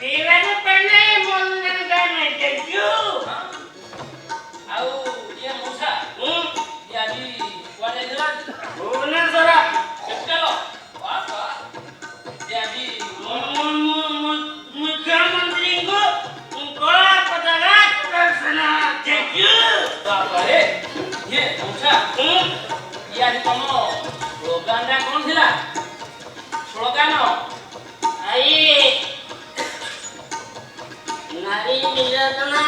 ପିଇବାକୁ ପାଣି ମନ ନାହିଁ ଦେଖିଛୁ ଆଉ ଇଏ ମଉସା ଇଏ ଆଜି କୁଆଡ଼େ ଯାଇଥିଲା? ଭୁବନେଶ୍ୱର କେତେଲ ଇଏ ଆଜି ମୁଖ୍ୟମନ୍ତ୍ରୀଙ୍କୁ କଳା ପତାକା ପ୍ରଦର୍ଶନ ଦେଖିଛୁ ବାବାରେ ଇଏ ମଉସା ଇଏ ଆଜି ତମ ସ୍ଲୋଗାନଟା କ'ଣ ଥିଲା? ସ୍ଲୋଗାନ ଆଇ ନାରୀ ନିର୍ଯାତନା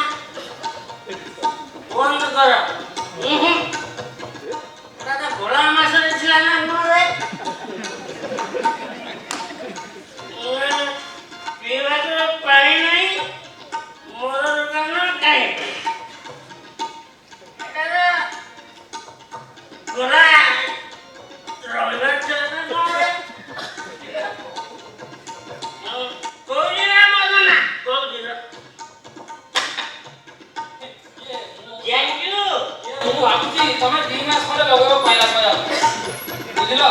ବନ୍ଦ କର ଏଟା ଗୋଳା ମାସରେ ଥିଲା ନା କଣରେ ପିଇବାକୁ ପାଣି ନାହିଁ ମୋର ଦୋକାନ କାହିଁ ଏଟା ଗୋଳା ରହିବାର ଥିଲା ନା କଣରେ କହୁଛି ନା ମଦନା କହୁଛି ମୁଁ ଭାବୁଛି ତମେ 2 ମାସ ଖଣ୍ଡେ ଲଗେଇବ କହିଲା ବୁଝିଲ?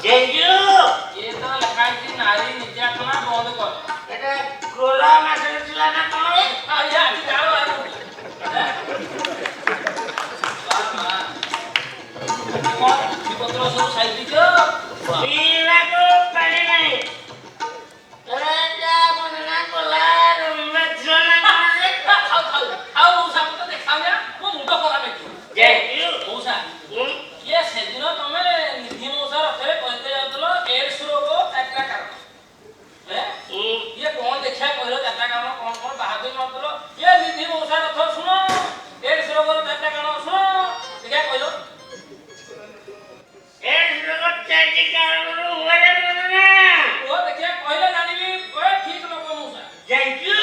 ଇଏ ତ ଲେଖା ହେଇଛି ନାରୀ ନିର୍ଯାତନା ବନ୍ଦ କର। ଏଟା ଗୋଳା ମାସରେ ଥିଲା ନା କଣ ଇଏ ଆଜି ଯାଉ ପତ୍ର ସବୁ ସାଇତିଛ ପିଇବାକୁ ପାଣି ନାହିଁ ମଦନା ଗୋଲା ରହିବାର ଥିଲା ନା କଣରେ ଆଉ ମଉସା ମତେ ଦେଖାଉନା ମୋ ମୁଣ୍ଡ ଖରାପ ହେଇଯିବ। ମଉସା ଇଏ ସେଦିନ ତମେ ନିଧି ମଉସା ରଥରେ କହିତେ ଯାଉଥିଲ ଏଡ୍ସ ରୋଗ 4ଟା କାରଣ ଇଏ କ'ଣ ଦେଖିବା କହିଲ 4ଟା କାରଣ କ'ଣ କ'ଣ ବାହାଦୁର ମାରୁଥିଲ? ଇଏ ନିଧି ମଉସା ରଥ ଶୁଣ ଏଡ୍ସ ରୋଗର 4ଟା କାରଣ ଶୁଣ ଦେଖିବା କହିଲ। ଏଡ୍ସ ରୋଗ 4ଟି କାରଣରୁ ହୁଏ ମଦନା କୁହ ଦେଖିବା କହିଲେ ଜାଣିବି ଠିକ ଲୋକ ମଉସା ଜାଣିଛୁ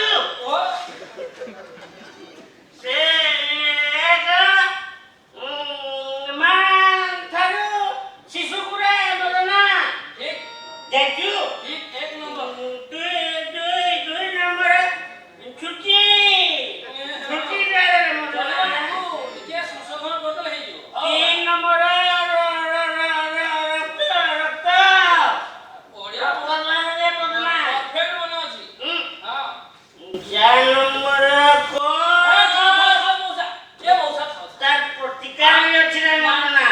କୁହ। ସେ ମା ଠାରୁ ଶିଶୁକୁରେ ମଦନା ଠିକ ଜାଣିଛୁ ଠିକ 1 ନମ୍ବର ଦୁଇ ନମ୍ବର ଛୁଟି ମଦନା ଟିକେ ସଂଶୋଧନ କରିଦେଲେ ହେଇଯିବ। 3 ନମ୍ବର ରକ୍ତ ବଢିଆ ମଦନା ପରଫେକ୍ଟ ମନେ ଅଛି। ହଁ 4 ନମ୍ବର ତାର ପ୍ରତିକାର ଅଛି ନା ମଦନା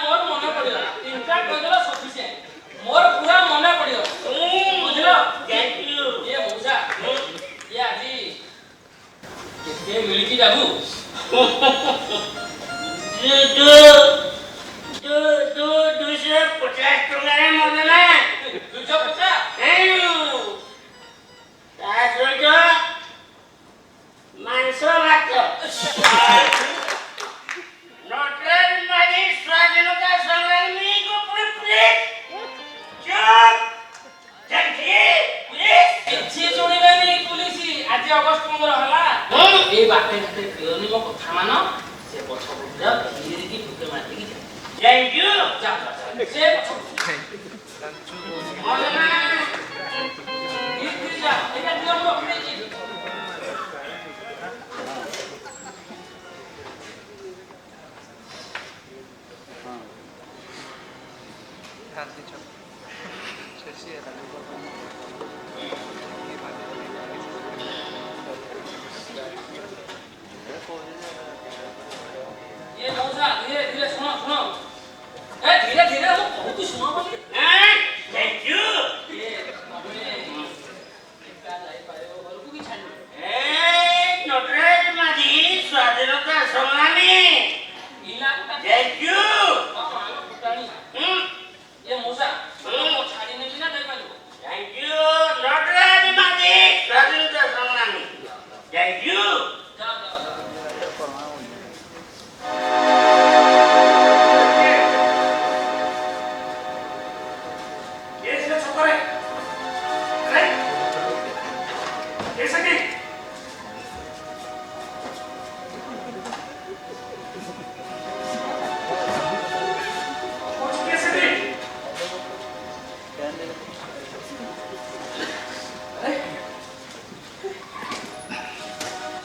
ମୋର ମନେ ପଡିଗଲା 3ଟା କହିଦେଲା ସଫିସିଏଣ୍ଟ ମୋର ପୁରା ମନେ ପଡିଗଲା ବୁଝିଲ? ଜାଣିଛୁ ଇଏ ମଉସା ଇଏ ଆଜି କେତେ ମିଳିଛି ଯାବୁ? 250 ଟଙ୍କାରେ ମଦନା 250 ତା ସହିତ ମାଂସ ଭାତ ନଟରାଜ ମାଝୀ ସ୍ୱାଧୀନତା ସଂଗ୍ରାମୀଙ୍କୁ କିଛି ଶୁଣିବେନି ପୁଲିସ ଆଜି ଅଗଷ୍ଟ 15 ହେଲା ଏଇ ବାଟେ ଘାଟେ ପିଅନି ମୋ କଥା ମାନ ସେ ପଛ ପଟରେ ଧୀରେକି ଢୁକେ ମାରିକି ଜାଣିଛୁ ସେ ପଛ ମଦନା ଯା ଏଇଟା ନିୟମ ରଖିଦେଇଛି। ये मौसा धीरे धीरे सुनो सुनो धीरे धीरे वो बहुत ही सुनो बोली ଜାଣିଛୁ ये तमे एका जाई पायो घरକୁ କି ଛାଡିବ ନଟରାଜ ମାଝୀ ସ୍ୱାଧୀନତା ସଂଗ୍ରାମୀ ଇଲା ଜାଣିଛୁ ମାଲ ଫୁଟାଣି ये मौसा ଛାଡି ନେବି ନା ଯାଇ ପାରିବ ଜାଣିଛୁ ନଟରାଜ ମାଝୀ ସ୍ୱାଧୀନତା ସଂଗ୍ରାମୀ ଜାଣିଛୁ ଯା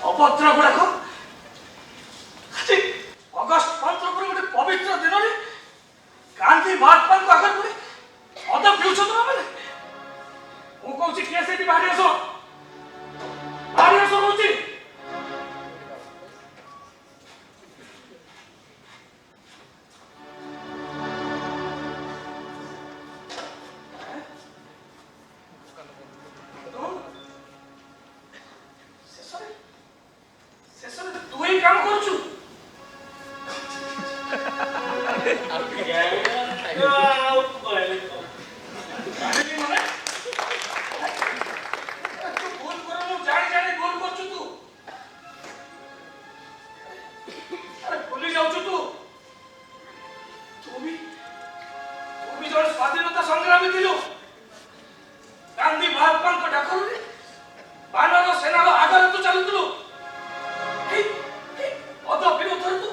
ଅଭଦ୍ର ଗୁଡାକ ଆଜି ଅଗଷ୍ଟ 15 ପରେ ଗୋଟେ ପବିତ୍ର ଦିନରେ ଗାନ୍ଧୀ ମହାତ୍ମାଙ୍କ ଆଗରେ ପୁଣି ମଦ ପିଉଛନ୍ତି ମାନେ ବାହାରି ଆସ ବାହାରି ଆସ କହୁଛି। ଶେଷରେ ତୁ ଏଇ କାମ କରୁଛୁ। ଜାଣିଲି ମାନେ ତୁ ଭୁଲ କର ମୁଁ ଜାଣି ଜାଣି ଭୁଲ କରୁଛୁ ତୁ। ଆରେ ଭୁଲି ଯାଉଛୁ ତୁ। ତୁ ବି ଜଣେ ସ୍ୱାଧୀନତା ସଂଗ୍ରାମୀ ଥିଲୁ। ଗାନ୍ଧୀ ମହାତ୍ମାଙ୍କ ଡାକରରେ ବାନର ସେନାର ଆଗରେ ତୁ ଚାଲୁଥିଲୁ। ମଦ ବିରୋଧରେ ତୁ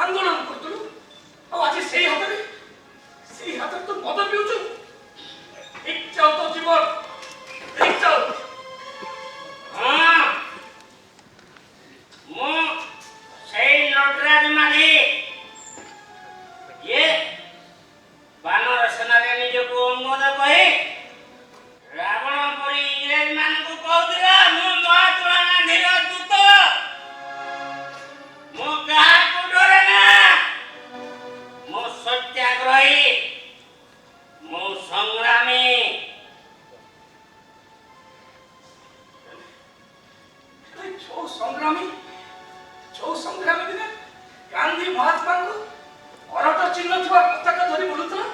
ଆନ୍ଦୋଳନ କରୁଥିଲୁ। ଆଉ ଆଜି ସେଇ ହାତରେ ତୁ ମଦ ପିଉଛୁ। ଠିକ ଚାଲ ତୋ ଜୀବନ ଠିକ ଚାଲ। ହଁ ମୁଁ ସେଇ ନଟରାଜ ମାଝି। ଇଏ ବାନର ସେନାରେ ନିଜକୁ ଅଙ୍ଗଦ କହି ରାବଣ ପରି ଇଂରେଜ ମାନଙ୍କୁ କହୁଥିଲା ମୁଁ ମହାତ୍ମା ଗାନ୍ଧୀର ଦୂତ। ମୁଁ କାହାକୁ ଡରେ ନା। ମୁଁ ସତ୍ୟାଗ୍ରହୀ। ମୁଁ ସଂଗ୍ରାମୀ। ଯୋଉ ସଂଗ୍ରାମୀ ଦିନେ ଗାନ୍ଧୀ ମହାତ୍ମାଙ୍କୁ ଅରଟ ଚିହ୍ନ ଥିବା ପତାକା ଧରି ବୁଲୁଥିଲା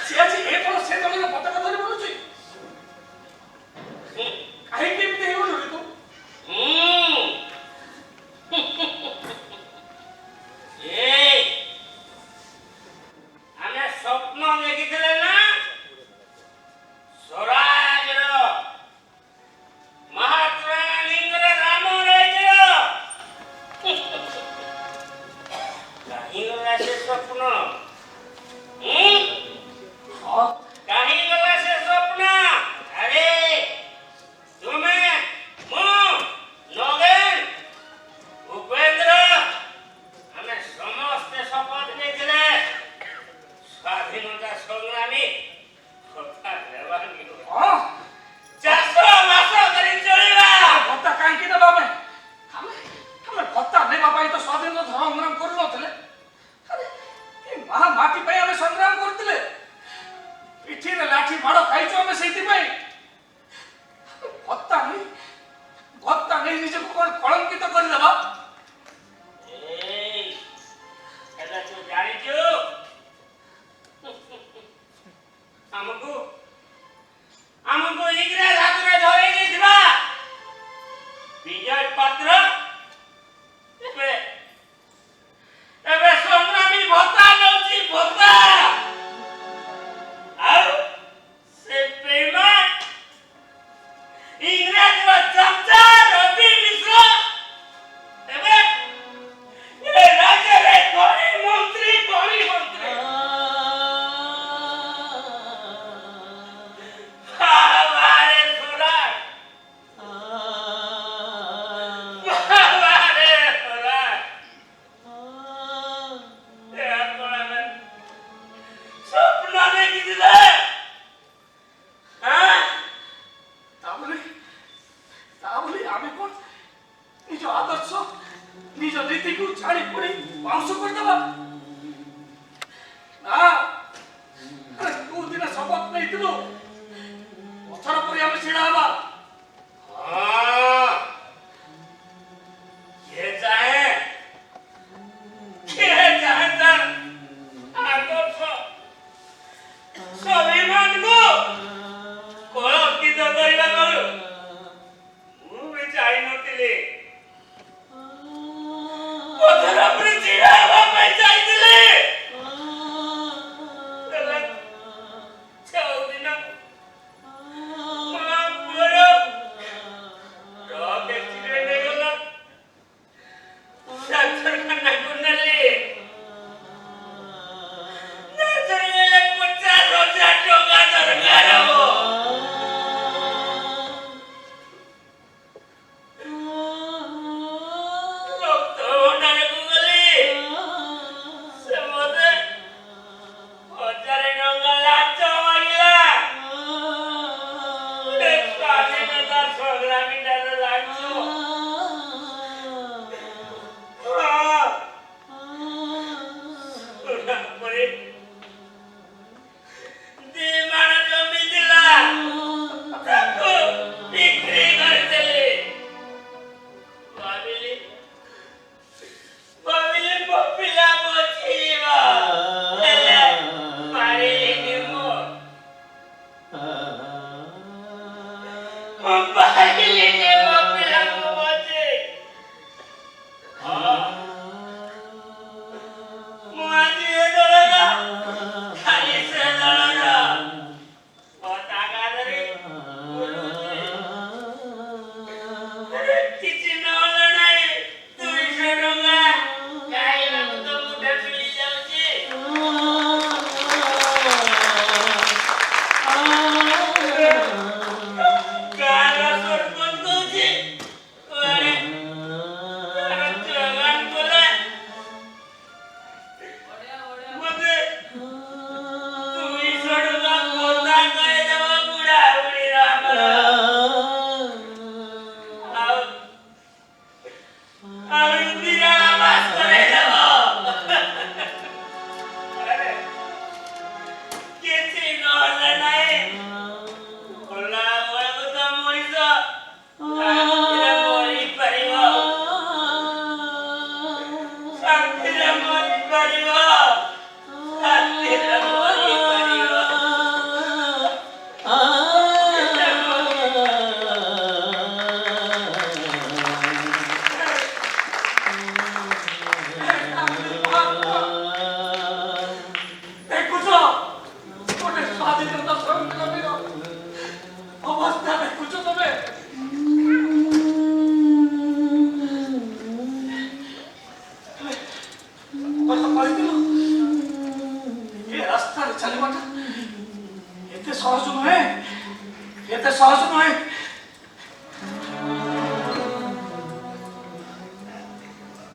ସେ ଆଜି ଏ ଦଳ ସେ ଦଳର ପତାକା ଧରି ବୁଲୁଛି। କାହିଁକି ଏମିତି ହେଇଗଲୁ ରେ ତୁ? ଏଇ ଆମେ ସ୍ୱପ୍ନ ଦେଖିଥିଲେ ନା ସ୍ୱରାଜର ମହାତ୍ମା ଗାନ୍ଧୀଙ୍କର ରାମ ରାଜ୍ୟ। କାହିଁ ଗଲା ସେ ସ୍ୱପ୍ନ? କାହିଁ ଗଲା ସେ ସ୍ୱପ୍ନ? ଆରେ ତୁମେ ମୁଁ ନଗେନ ଉପେନ୍ଦ୍ର ଆମେ ସମସ୍ତେ ଶପଥ ନେଇଥିଲେ ସ୍ୱାଧୀନତା ସଂଗ୍ରାମୀ କଥା ଦେବାନି। ହଁ ଚାଷ ବାସ କରି ଚଳିବା। ଭତ୍ତା କାହିଁକି ଦେବା ଆମେ ଭତ୍ତା ନେବା ପାଇଁ ତ ସ୍ୱାଧୀନତା ସଂଗ୍ରାମ କରୁନଥିଲେ। ଆରେ ଏ ମାଟି ପାଇଁ ଆମେ ସଂଗ୍ରାମ କରୁଥିଲେ। ପିଠିରେ ଲାଠି ମାଡ଼ ଖାଇଛୁ ଆମେ ସେଇଥିପାଇଁ। ଭତ୍ତା ନେଇ ନିଜକୁ କଣ କଳଙ୍କିତ କରିଦେବା? ଏଇ ହେଲେ ତୁ ଜାଣିଛୁ ଆମକୁ ଇଂରେଜ ହାତରେ ଧରେଇ ଦେଇଥିବା ବିଜୟ ପାତ୍ର ଏବେ ସଂଗ୍ରାମୀ ଭତ୍ତା ନେଉଛି ଭତ୍ତା। ଆଉ ସେ ବେଇମାନ ଇଂରେଜର ଚମଚା ରବି ମିଶ୍ର ଏବେ ଏ ରାଜ୍ୟରେ ଖଣି ମନ୍ତ୍ରୀ ବାହାରେ ସ୍ୱରାଜ ସ୍ୱପ୍ନ ଦେଖିଥିଲେ। ତା ବୋଲି ଆମେ କଣ ନିଜ ଆଦର୍ଶ ନିଜ ନୀତିକୁ ଛାଡ଼ି ପଡ଼ି ଧ୍ୱଂସ କରିଦେବା? ନା ତୁ ଦିନେ ଶପଥ ନେଇଥିଲୁ ପଥର ପରି ଆମେ ଛିଡ଼ା ହେବା। କିଏ ଚାହେଁ ତାର ଆଦର୍ଶ ସ୍ୱାଭିମାନକୁ କଳଙ୍କିତ କରିବାକୁ ମୁଁ ବି ଚାହିଁନଥିଲି। ପଥର ଉପରେ ଛିଡ଼ା ହେବା ପାଇଁ ଚାହିଁଥିଲି। ହେଲେ ଯେଉଁଦିନ ମୋ ପୁଅର ଟ୍ରକ୍ ଆକ୍ସିଡେଣ୍ଟ ହେଇଗଲା ଡାକ୍ତରଖାନାକୁ ନେଲି। ଡାକ୍ତର କହିଲେ 50,000 ଟଙ୍କା ଦରକାର ହବ। ବାହାରିଲେ ଯେ ମୋ ପିଲାଙ୍କୁ ବଞ୍ଚେ ମୁଁ ଆଜି ଏ ଦଳର ଖାଲି ସେ ଦଳର ପତାକା ଧରି ବୁଲୁଛି। କିଛି ନହେଲେ ନାହିଁ 200 ଟଙ୍କା ଖାଇବାକୁ ତ ମୁଠେ ମିଳିଯାଉଛି। ଗାଁର ସରପଞ୍ଚ କହୁଛି କୁଆଡ଼େ ତାର ଯୋଗାନ କଲେ ମତେ 200 ଟଙ୍କା ପୋତା କହିଦେବ ବୁଢ଼ାବୁଢ଼ୀର ଆମର। ଆଉ ଇନ୍ଦିରା ଆବାସ କରେଇଦେବ। ଆରେ କିଛି ନହେଲେ ନାହିଁ ଖୋଲା ବେଳକୁ ତ ମଣିଷ ଶାନ୍ତିରେ ମରିପାରିବ। ଶାନ୍ତିରେ ମରିପାରିବ। ଶାନ୍ତିରେ ମରିପାରିବ। ଦେଖୁଛ ଗୋଟେ ସ୍ୱାଧୀନତା ସଂଗ୍ରାମୀର ଅବସ୍ଥା ଦେଖୁଛ ତମେ। କଥା କହିଥିଲ ଏ ରାସ୍ତାରେ ଚାଲିବାଟା ଏତେ ସହଜ ନୁହେଁ।